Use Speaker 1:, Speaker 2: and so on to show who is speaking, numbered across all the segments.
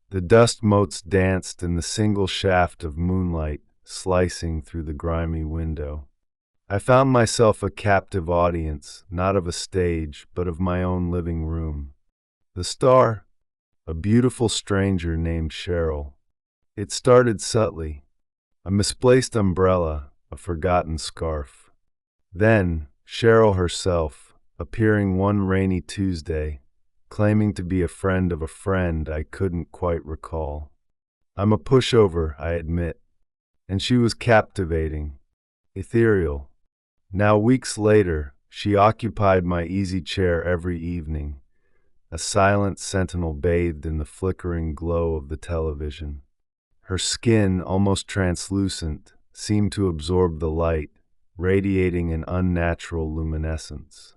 Speaker 1: The dust motes danced in the single shaft of moonlight slicing through the grimy window. I found myself a captive audience, not of a stage, but of my own living room. The star? A beautiful stranger named Cheryl. It started subtly. A misplaced umbrella, a forgotten scarf. Then, Cheryl herself, appearing one rainy Tuesday, claiming to be a friend of a friend I couldn't quite recall. I'm a pushover, I admit. And she was captivating, ethereal. Now, weeks later, she occupied my easy chair every evening, a silent sentinel bathed in the flickering glow of the television. Her skin, almost translucent, seemed to absorb the light, radiating an unnatural luminescence.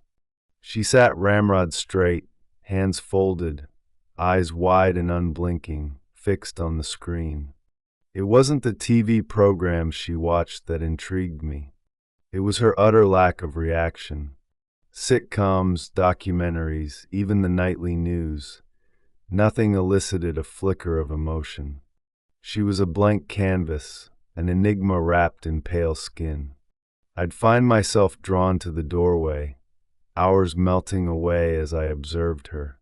Speaker 1: She sat ramrod straight, hands folded, eyes wide and unblinking, fixed on the screen. It wasn't the TV programs she watched that intrigued me. It was her utter lack of reaction. Sitcoms, documentaries, even the nightly news. Nothing elicited a flicker of emotion. She was a blank canvas, an enigma wrapped in pale skin. I'd find myself drawn to the doorway, hours melting away as I observed her.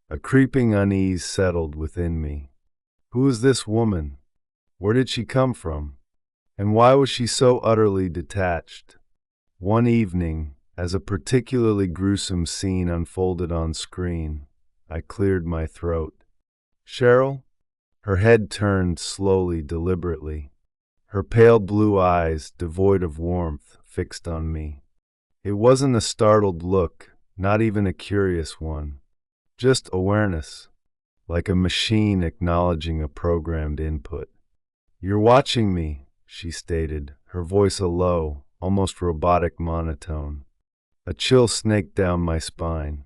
Speaker 1: A creeping unease settled within me. Who was this woman? Where did she come from? And why was she so utterly detached? One evening, as a particularly gruesome scene unfolded on screen, I cleared my throat. Cheryl? Her head turned slowly, deliberately. Her pale blue eyes, devoid of warmth, fixed on me. It wasn't a startled look, not even a curious one. Just awareness, like a machine acknowledging a programmed input. "You're watching me," she stated, her voice a low, almost robotic monotone. A chill snaked down my spine.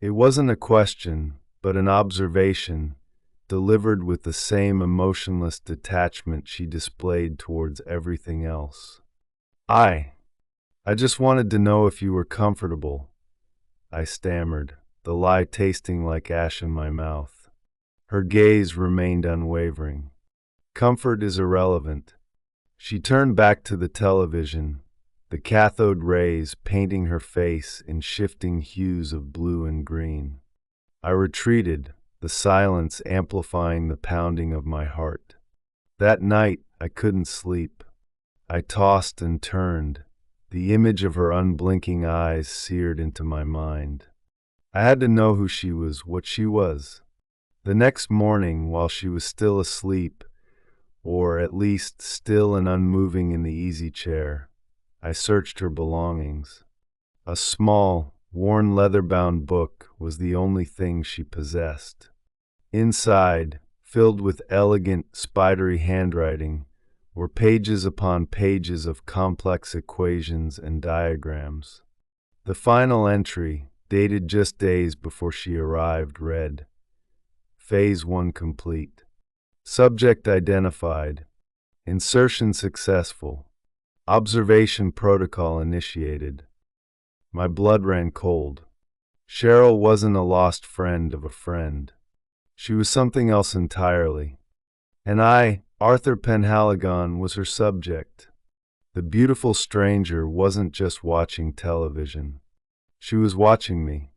Speaker 1: It wasn't a question, but an observation, delivered with the same emotionless detachment she displayed towards everything else. I just wanted to know if you were comfortable," I stammered, the lie tasting like ash in my mouth. Her gaze remained unwavering. "Comfort is irrelevant." She turned back to the television, the cathode rays painting her face in shifting hues of blue and green. I retreated, the silence amplifying the pounding of my heart. That night, I couldn't sleep. I tossed and turned, the image of her unblinking eyes seared into my mind. I had to know who she was, what she was. The next morning, while she was still asleep, or at least still and unmoving in the easy chair, I searched her belongings. A small, worn leather-bound book was the only thing she possessed. Inside, filled with elegant, spidery handwriting, were pages upon pages of complex equations and diagrams. The final entry, dated just days before she arrived, read, "Phase 1 complete. Subject identified. Insertion successful. Observation protocol initiated." My blood ran cold. Cheryl wasn't a lost friend of a friend. She was something else entirely. And I, Arthur Penhaligon, was her subject. The beautiful stranger wasn't just watching television. She was watching me.